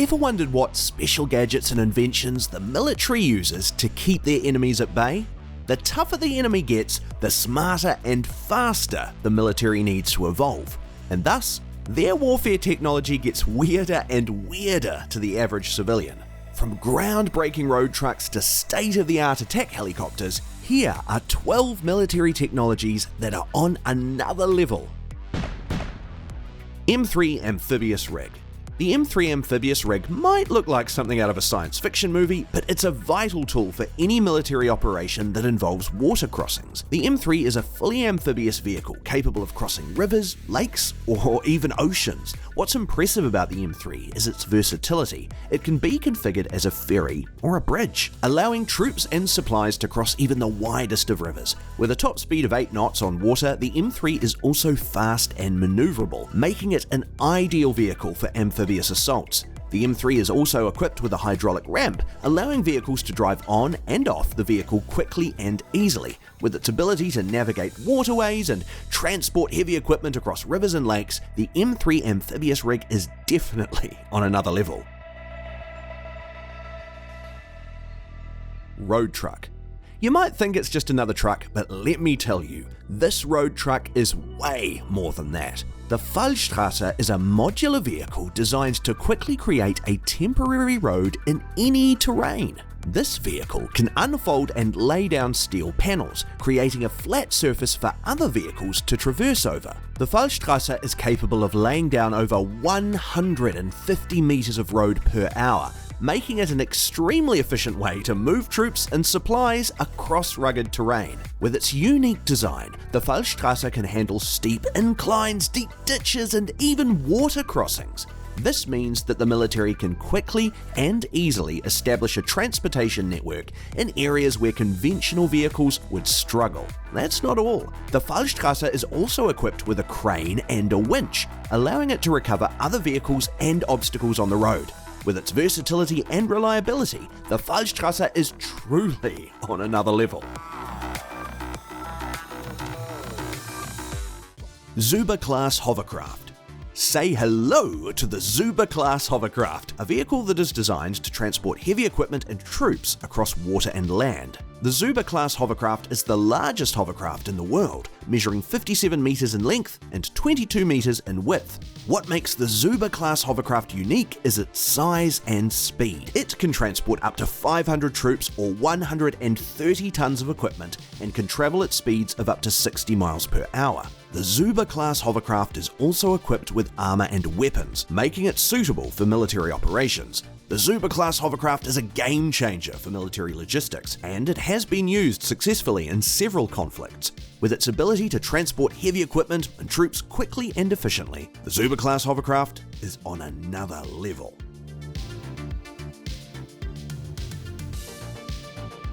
Ever wondered what special gadgets and inventions the military uses to keep their enemies at bay? The tougher the enemy gets, the smarter and faster the military needs to evolve, and thus, their warfare technology gets weirder and weirder to the average civilian. From groundbreaking road trucks to state-of-the-art attack helicopters, here are 12 military technologies that are on another level. M3 Amphibious Rig. The M3 Amphibious Rig might look like something out of a science fiction movie, but it's a vital tool for any military operation that involves water crossings. The M3 is a fully amphibious vehicle capable of crossing rivers, lakes, or even oceans. What's impressive about the M3 is its versatility. It can be configured as a ferry or a bridge, allowing troops and supplies to cross even the widest of rivers. With a top speed of 8 knots on water, the M3 is also fast and maneuverable, making it an ideal vehicle for amphibious assaults. The M3 is also equipped with a hydraulic ramp, allowing vehicles to drive on and off the vehicle quickly and easily. With its ability to navigate waterways and transport heavy equipment across rivers and lakes, the M3 Amphibious Rig is definitely on another level. Road truck. You might think it's just another truck, but let me tell you, this road truck is way more than that. The Fallstraße is a modular vehicle designed to quickly create a temporary road in any terrain. This vehicle can unfold and lay down steel panels, creating a flat surface for other vehicles to traverse over. The Fallstraße is capable of laying down over 150 meters of road per hour, making it an extremely efficient way to move troops and supplies across rugged terrain. With its unique design, the Fallstraße can handle steep inclines, deep ditches, and even water crossings. This means that the military can quickly and easily establish a transportation network in areas where conventional vehicles would struggle. That's not all. The Fallstraße is also equipped with a crane and a winch, allowing it to recover other vehicles and obstacles on the road. With its versatility and reliability, the Fallstraße is truly on another level. Zubr-Class Hovercraft. Say hello to the Zubr-Class Hovercraft, a vehicle that is designed to transport heavy equipment and troops across water and land. The Zubr-Class Hovercraft is the largest hovercraft in the world, measuring 57 meters in length and 22 meters in width. What makes the Zubr-Class Hovercraft unique is its size and speed. It can transport up to 500 troops or 130 tons of equipment and can travel at speeds of up to 60 miles per hour. The Zubr-Class Hovercraft is also equipped with armor and weapons, making it suitable for military operations. The Zubr-Class Hovercraft is a game changer for military logistics, and it has been used successfully in several conflicts. With its ability to transport heavy equipment and troops quickly and efficiently, the Zubr-Class Hovercraft is on another level.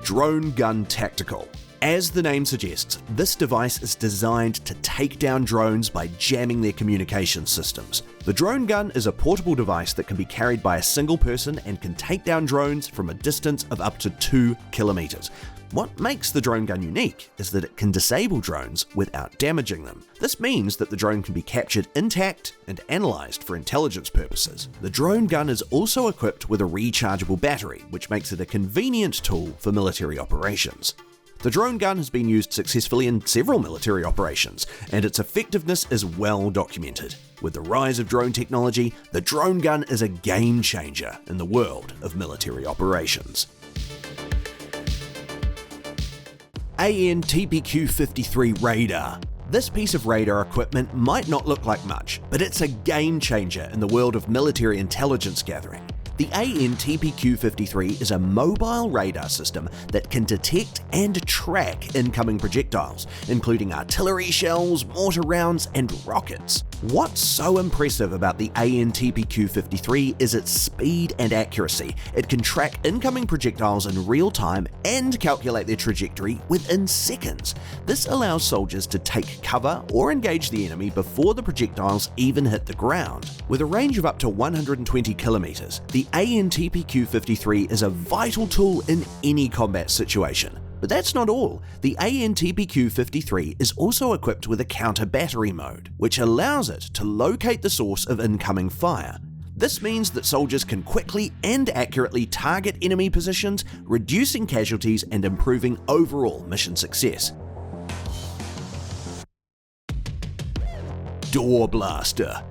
Drone Gun Tactical. As the name suggests, this device is designed to take down drones by jamming their communication systems. The drone gun is a portable device that can be carried by a single person and can take down drones from a distance of up to 2 kilometers. What makes the drone gun unique is that it can disable drones without damaging them. This means that the drone can be captured intact and analyzed for intelligence purposes. The drone gun is also equipped with a rechargeable battery, which makes it a convenient tool for military operations. The drone gun has been used successfully in several military operations, and its effectiveness is well documented. With the rise of drone technology, the drone gun is a game changer in the world of military operations. TPQ53 Raider. This piece of radar equipment might not look like much, but it's a game changer in the world of military intelligence gathering. The TPQ53 is a mobile radar system that can detect and track incoming projectiles, including artillery shells, mortar rounds, and rockets. What's so impressive about the TPQ53 is its speed and accuracy. It can track incoming projectiles in real time and calculate their trajectory within seconds. This allows soldiers to take cover or engage the enemy before the projectiles even hit the ground. With a range of up to 120 kilometers, the TPQ53 is a vital tool in any combat situation. But that's not all. The TPQ53 is also equipped with a counter battery mode, which allows it to locate the source of incoming fire. This means that soldiers can quickly and accurately target enemy positions, reducing casualties and improving overall mission success. Door Blaster.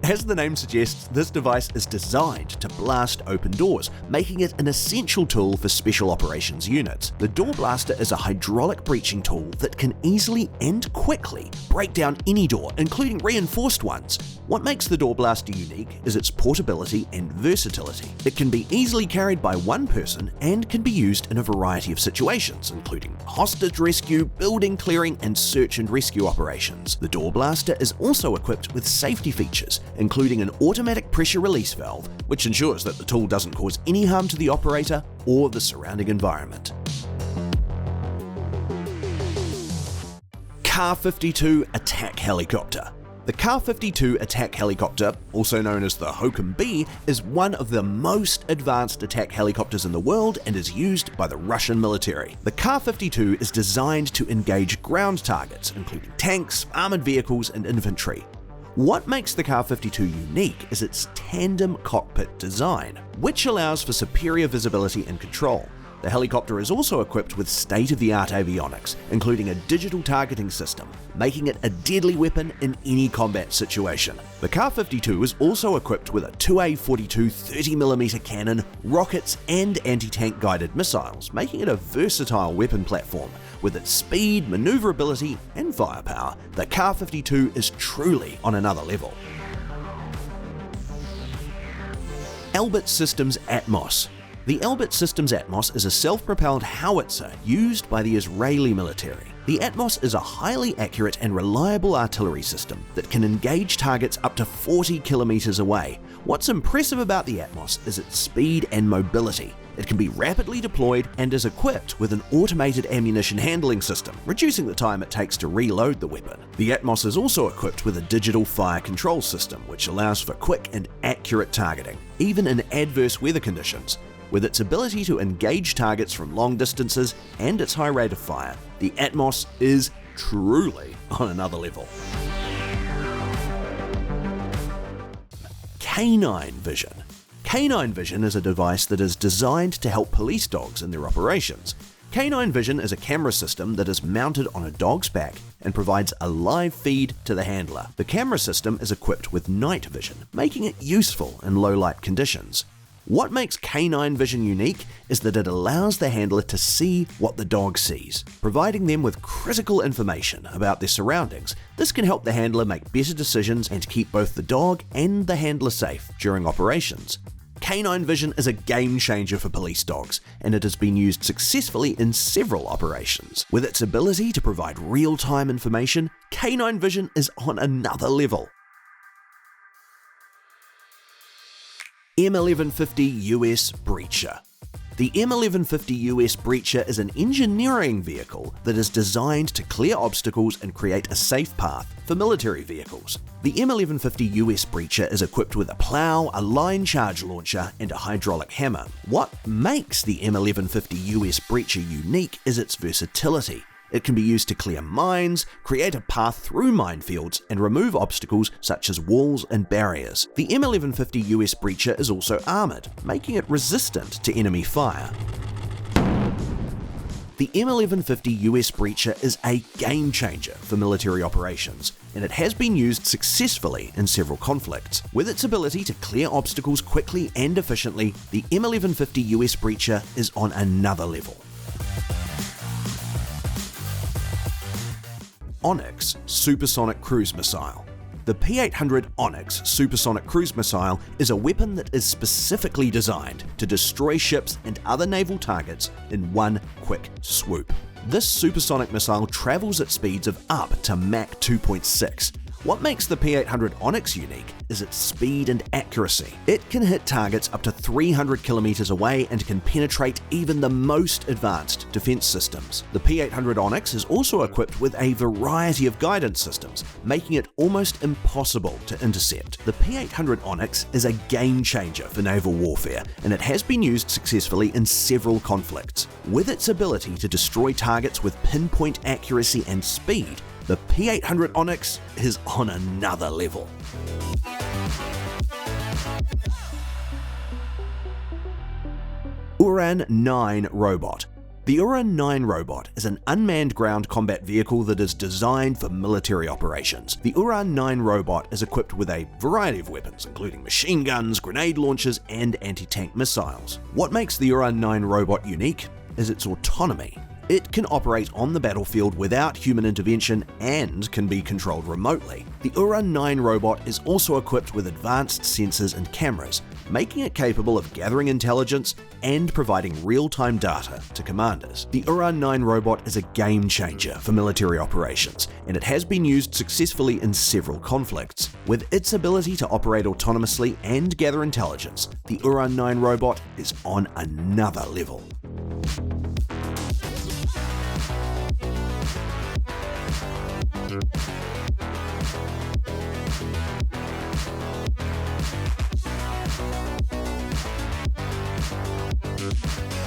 As the name suggests, this device is designed to blast open doors, making it an essential tool for special operations units. The Door Blaster is a hydraulic breaching tool that can easily and quickly break down any door, including reinforced ones. What makes the Door Blaster unique is its portability and versatility. It can be easily carried by one person and can be used in a variety of situations, including hostage rescue, building clearing, and search and rescue operations. The Door Blaster is also equipped with safety features, including an automatic pressure release valve, which ensures that the tool doesn't cause any harm to the operator or the surrounding environment. Kar-52 Attack Helicopter. The Kar-52 attack helicopter, also known as the Hokum B, is one of the most advanced attack helicopters in the world and is used by the Russian military. The Kar-52 is designed to engage ground targets, including tanks, armored vehicles, and infantry. What makes the Kar-52 unique is its tandem cockpit design, which allows for superior visibility and control. The helicopter is also equipped with state-of-the-art avionics, including a digital targeting system, making it a deadly weapon in any combat situation. The Kar-52 is also equipped with a 2A42 30mm cannon, rockets, and anti-tank guided missiles, making it a versatile weapon platform. With its speed, maneuverability, and firepower, the Kar-52 is truly on another level. Elbit Systems Atmos. The Elbit Systems Atmos is a self-propelled howitzer used by the Israeli military. The Atmos is a highly accurate and reliable artillery system that can engage targets up to 40 kilometers away. What's impressive about the Atmos is its speed and mobility. It can be rapidly deployed and is equipped with an automated ammunition handling system, reducing the time it takes to reload the weapon. The Atmos is also equipped with a digital fire control system, which allows for quick and accurate targeting, even in adverse weather conditions. With its ability to engage targets from long distances and its high rate of fire, the Atmos is truly on another level. Canine Vision. Canine Vision is a device that is designed to help police dogs in their operations. Canine Vision is a camera system that is mounted on a dog's back and provides a live feed to the handler. The camera system is equipped with night vision, making it useful in low light conditions. What makes Canine Vision unique is that it allows the handler to see what the dog sees, providing them with critical information about their surroundings. This can help the handler make better decisions and keep both the dog and the handler safe during operations. Canine Vision is a game changer for police dogs, and it has been used successfully in several operations. With its ability to provide real-time information, Canine Vision is on another level. M1150 US Breacher. The M1150 US Breacher is an engineering vehicle that is designed to clear obstacles and create a safe path for military vehicles. The M1150 US Breacher is equipped with a plow, a line charge launcher, and a hydraulic hammer. What makes the M1150 US Breacher unique is its versatility. It can be used to clear mines, create a path through minefields, and remove obstacles such as walls and barriers. The M1150 US Breacher is also armored, making it resistant to enemy fire. The M1150 US Breacher is a game changer for military operations, and it has been used successfully in several conflicts. With its ability to clear obstacles quickly and efficiently, the M1150 US Breacher is on another level. Onyx Supersonic Cruise Missile. The P-800 Onyx Supersonic Cruise Missile is a weapon that is specifically designed to destroy ships and other naval targets in one quick swoop. This supersonic missile travels at speeds of up to Mach 2.6. What makes the P-800 Onyx unique is its speed and accuracy. It can hit targets up to 300 kilometers away and can penetrate even the most advanced defense systems. The P-800 Onyx is also equipped with a variety of guidance systems, making it almost impossible to intercept. The P-800 Onyx is a game changer for naval warfare, and it has been used successfully in several conflicts. With its ability to destroy targets with pinpoint accuracy and speed, the P-800 Onyx is on another level. Uran 9 Robot. The Uran 9 robot is an unmanned ground combat vehicle that is designed for military operations. The Uran 9 robot is equipped with a variety of weapons, including machine guns, grenade launchers, and anti-tank missiles. What makes the Uran 9 robot unique is its autonomy. It can operate on the battlefield without human intervention and can be controlled remotely. The Uran 9 robot is also equipped with advanced sensors and cameras, making it capable of gathering intelligence and providing real-time data to commanders. The Uran 9 robot is a game changer for military operations, and it has been used successfully in several conflicts. With its ability to operate autonomously and gather intelligence, the Uran 9 robot is on another level.